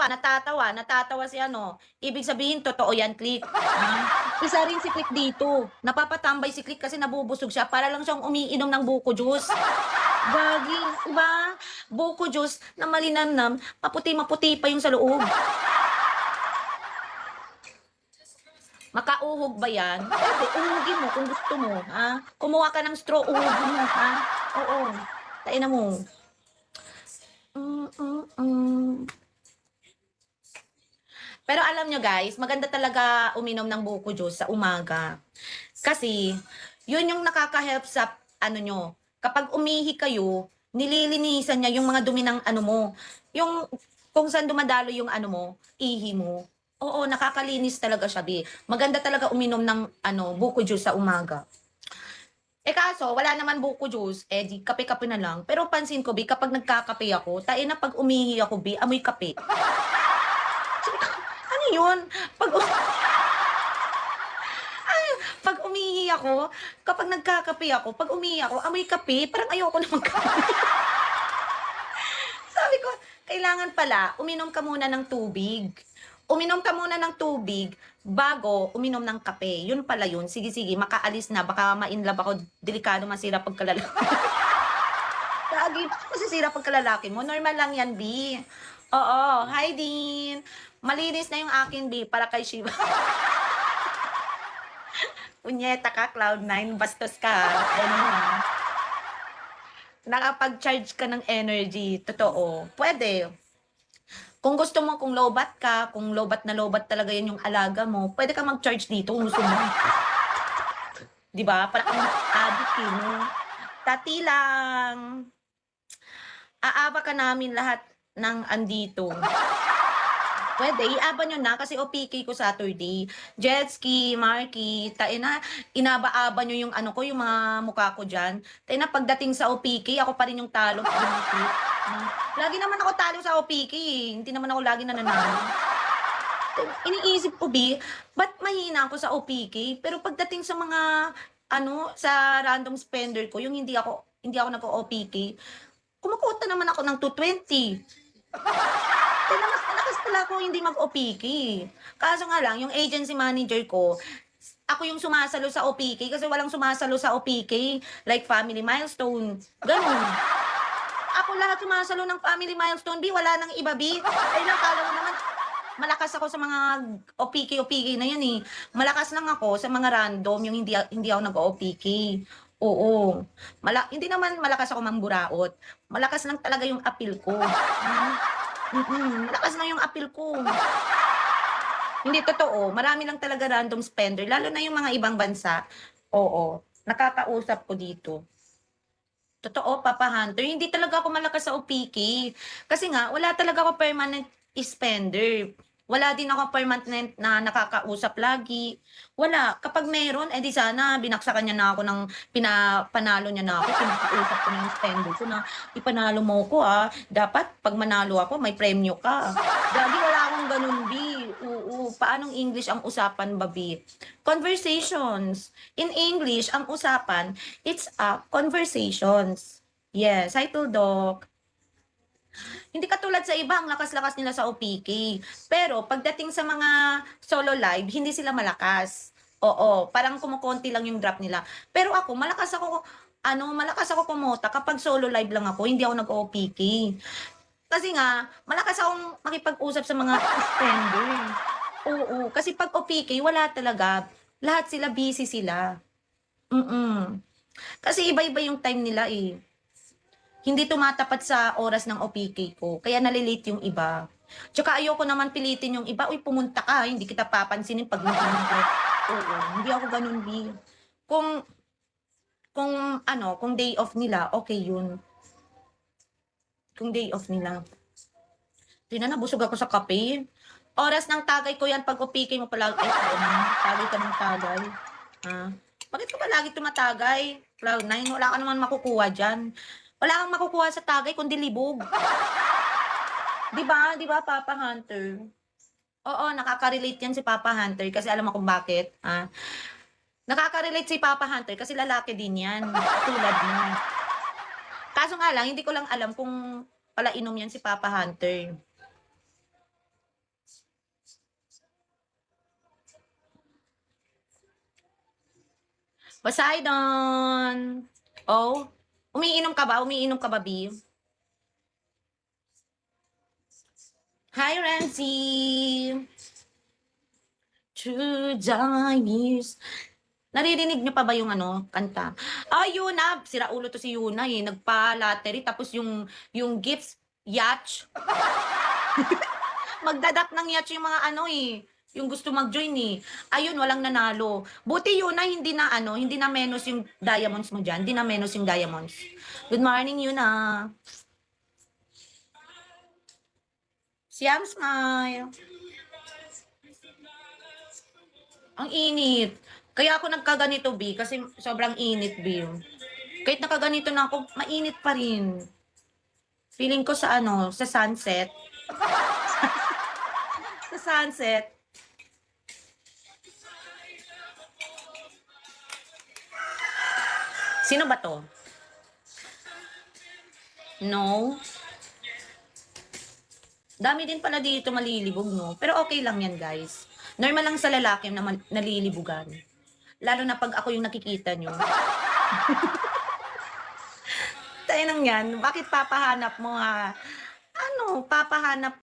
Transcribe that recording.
natatawa si ano, ibig sabihin totoo yan, Click. Isa rin si Click dito, napapatambay si Click kasi nabubusog siya para lang siyang umiinom ng buko juice. Gagi, 'di ba? Buko juice na malinamnam, maputi-maputi pa yung sa loob. Makauhog ba yan? Puwede, uhugin mo kung gusto mo, Kumuha ka ng straw, uhugin mo, Oo, tain mo. Mm. Pero alam nyo guys, maganda talaga uminom ng buko juice sa umaga. Kasi, yun yung nakaka-help sa ano nyo. Kapag umihi kayo, nililinisan niya yung mga dumi ng ano mo. Yung kung saan dumadalo yung ano mo, ihi mo. Oo, nakakalinis talaga siya, Bi. Maganda talaga uminom ng ano, buko juice sa umaga. Kaso, wala naman buko juice, di kape-kape na lang. Pero pansin ko, Bi, kapag nagkakape ako, tain na pag umihi ako, Bi, amoy kape. Ano yun? Pag, pag umihi ako, kapag nagkakape ako, pag umihi ako, amoy kape, parang ayoko na magkape. Sabi ko, kailangan pala, uminom ka muna ng tubig. Uminom ka muna ng tubig bago uminom ng kape. Yun pala yun. Sige, sige, makaalis na. Baka ma-inlove ako. Delikado masira pagkalalaki. Lagi, bakit masisira pagkalalaki mo? Normal lang yan, B. Oo. Hi, Dean. Malinis na yung akin, B, para kay Shiva. Punyeta ka, Cloud9. Bastos ka. Ano na. Nakapag-charge ka ng energy. Totoo. Pwede. Kung gusto mo, kung lowbat ka, kung lowbat na lowbat talaga yan yung alaga mo, pwede ka mag-charge dito kung gusto mo. Diba? Para kang addict, no? Tati lang. Aaba ka namin lahat ng andito. Pwede, iaba nyo na kasi OPK ko Saturday. Jetski, Marky, tain inaba-aba nyo yung ano ko, yung mga mukha ko dyan. Tain pagdating sa OPK, ako pa rin yung talo. Lagi naman ako talo sa OPK eh. Hindi naman ako lagi nananalo. Iniisip ko, B, ba't mahina ako sa OPK? Pero pagdating sa mga, ano, sa random spender ko, yung hindi ako nag-OPK, kumukuha naman ako ng 220. Kaya mas malakas pala ako hindi mag-OPK. Kaso nga lang, yung agency manager ko, ako yung sumasalo sa OPK kasi walang sumasalo sa OPK. Like family milestone. Ganun. Ako lahat sumasalo ng family milestone, B. Wala nang iba, B. Ay, nakala mo naman, malakas ako sa mga OPK na yan eh. Malakas lang ako sa mga random, yung hindi ako nag-OPK. Oo. Hindi naman malakas ako mamburaot. Malakas lang talaga yung appeal ko. Malakas lang yung appeal ko. Hindi totoo. Marami lang talaga random spender. Lalo na yung mga ibang bansa. Oo. Nakakausap ko dito. Totoo, Papa Hunter. Hindi talaga ako malakas sa OPK. Kasi nga, wala talaga ako permanent spender. Wala din ako permanent na nakakausap lagi. Wala. Kapag meron, di sana binaksakan niya na ako ng panalo niya na ako. Pinakausap ko na yung spender ko na ipanalo mo ko Dapat pag manalo ako, may premyo ka. Lagi wala akong ganun, B. Oo. Paanong English ang usapan, babi? Conversations. In English, ang usapan, it's a conversations. Yes, hi Tuldok. Hindi katulad sa iba, ang lakas-lakas nila sa OPK. Pero pagdating sa mga solo live, hindi sila malakas. Oo, parang kumukonti lang yung drop nila. Pero ako, malakas ako kumota kapag solo live lang ako, hindi ako nag-OPK. Kasi nga, malakas akong makipag-usap sa mga spender. Oo, kasi pag OPK, wala talaga. Lahat sila busy sila. Kasi iba-iba yung time nila eh. Hindi tumatapat sa oras ng OPK ko. Kaya nalilate yung iba. Tsaka ayoko naman pilitin yung iba. Uy, pumunta ka. Hindi kita papansinin pag hindi mo. Oo, hindi ako ganun, B. Kung, kung day off nila, okay yun. Kung day off nila. Tingnan na, busog ako sa kape. Oras ng tagay ko yan pag OPK mo palagi. Tagay ka ng tagay. Bakit ka ba lagi tumatagay? Cloud9, wala ka naman makukuha dyan. Wala kang makukuha sa tagay kundi libog. Diba? Diba, Papa Hunter? Oo, nakaka-relate yan si Papa Hunter kasi alam mo kung bakit. Nakaka-relate si Papa Hunter kasi lalaki din yan. Tulad mo. Kaso nga lang, hindi ko lang alam kung pala inom yan si Papa Hunter. Poseidon! Oh, umiinom ka ba? Umiinom ka ba, B? Hi, Renzi! True Giants. Naririnig niyo pa ba yung ano, kanta? Yuna, sira ulo to si Yuna eh. Nagpa-lottery tapos yung gifts, yacht. Magdadak ng yacht yung mga ano eh. Yung gusto mag-join eh. Ayun, walang nanalo. Buti Yuna, hindi na ano, hindi na menos yung diamonds mo dyan. Hindi na menos yung diamonds. Good morning, Yuna. Siam smile. Ang init. Kaya ako nagkaganito, B, kasi sobrang init, B. Kahit nakaganito na ako, mainit pa rin. Feeling ko sa ano, sa sunset. Sa sunset. Sino ba to? No? Dami din pala dito malilibog, no? Pero okay lang yan, guys. Normal lang sa lalaki na nalilibugan. Lalo na pag ako yung nakikita nyo. Tayo nang yan, bakit papahanap mo ha? Ano, papahanap